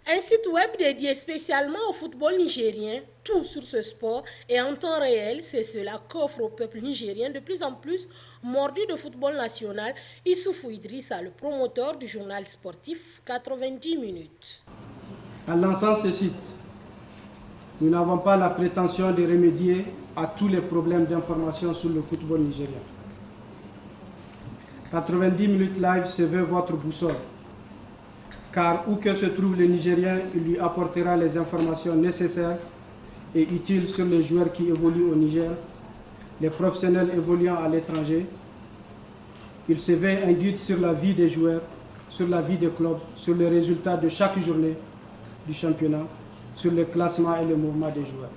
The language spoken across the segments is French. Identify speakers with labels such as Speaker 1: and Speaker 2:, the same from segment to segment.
Speaker 1: Un site web dédié spécialement au football nigérien, tout sur ce sport et en temps réel, c'est cela qu'offre au peuple nigérien de plus en plus mordu de football national Issoufou Idrissa, le promoteur du journal sportif 90 minutes.
Speaker 2: En lançant ce site, nous n'avons pas la prétention de remédier à tous les problèmes d'information sur le football nigérien. 90 minutes live se veut votre boussole, car où que se trouve le Nigérien, il lui apportera les informations nécessaires et utiles sur les joueurs qui évoluent au Niger, les professionnels évoluant à l'étranger. Il se veut un guide sur la vie des joueurs, sur la vie des clubs, sur les résultats de chaque journée du championnat, sur le classement et le mouvement des joueurs.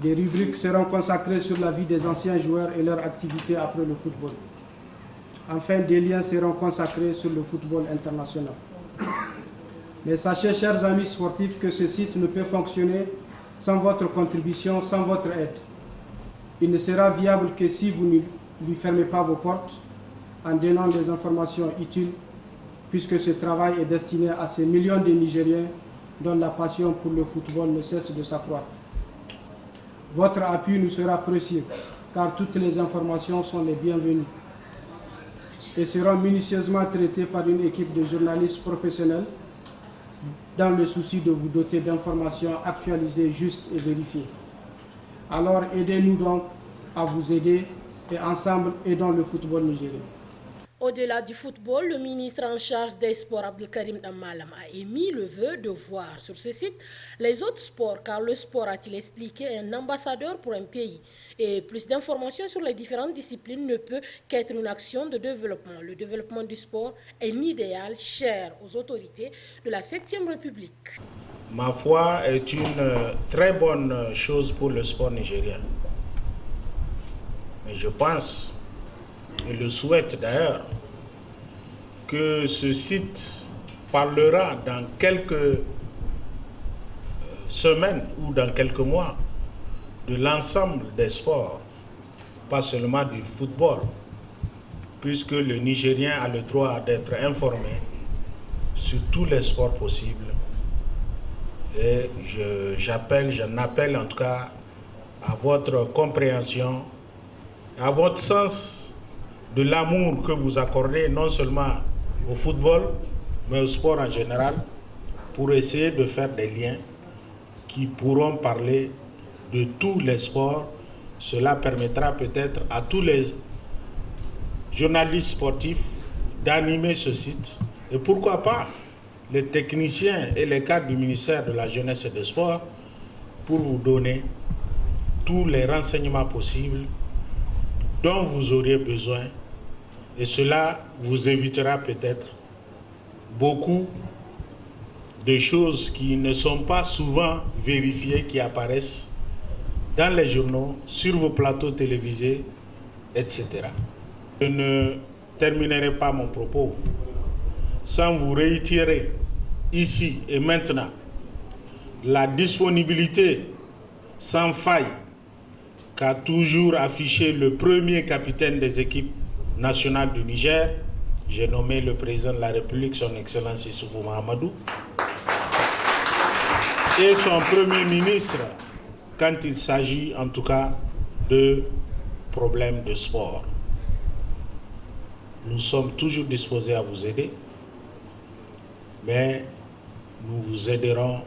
Speaker 2: Des rubriques seront consacrées sur la vie des anciens joueurs et leur activité après le football. Enfin, des liens seront consacrés sur le football international. Mais sachez, chers amis sportifs, que ce site ne peut fonctionner sans votre contribution, sans votre aide. Il ne sera viable que si vous ne lui fermez pas vos portes en donnant des informations utiles, puisque ce travail est destiné à ces millions de Nigériens dont la passion pour le football ne cesse de s'accroître. Votre appui nous sera précieux, car toutes les informations sont les bienvenues et seront minutieusement traitées par une équipe de journalistes professionnels dans le souci de vous doter d'informations actualisées, justes et vérifiées. Alors aidez-nous donc à vous aider et ensemble aidons le football nigérien.
Speaker 1: Au-delà du football, le ministre en charge des sports Abdelkarim Dammalam a émis le vœu de voir sur ce site les autres sports, car le sport, a-t-il expliqué, est un ambassadeur pour un pays. Et plus d'informations sur les différentes disciplines ne peut qu'être une action de développement. Le développement du sport est un idéal cher aux autorités de la 7e République.
Speaker 3: Ma foi, est une très bonne chose pour le sport nigérien. Mais je pense, et le souhaite d'ailleurs, que ce site parlera dans quelques semaines ou dans quelques mois de l'ensemble des sports, pas seulement du football, puisque le Nigérien a le droit d'être informé sur tous les sports possibles. Et j'en appelle en tout cas à votre compréhension, à votre sens de l'amour que vous accordez non seulement au football, mais au sport en général, pour essayer de faire des liens qui pourront parler de tous les sports. Cela permettra peut-être à tous les journalistes sportifs d'animer ce site. Et pourquoi pas les techniciens et les cadres du ministère de la Jeunesse et des Sports pour vous donner tous les renseignements possibles dont vous auriez besoin. Et cela vous évitera peut-être beaucoup de choses qui ne sont pas souvent vérifiées, qui apparaissent dans les journaux, sur vos plateaux télévisés, etc. Je ne terminerai pas mon propos sans vous réitérer ici et maintenant la disponibilité sans faille qu'a toujours affiché le premier capitaine des équipes nationales du Niger, j'ai nommé le président de la République, son Excellence Issoufou Mahamadou, et son premier ministre, quand il s'agit en tout cas de problèmes de sport. Nous sommes toujours disposés à vous aider, mais nous vous aiderons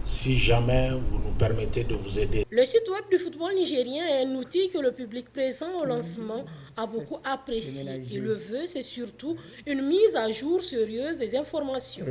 Speaker 3: si jamais vous nous permettez de vous aider.
Speaker 1: Le site web du football nigérien est un outil que le public présent au lancement a beaucoup apprécié. Et le vœu, c'est surtout une mise à jour sérieuse des informations.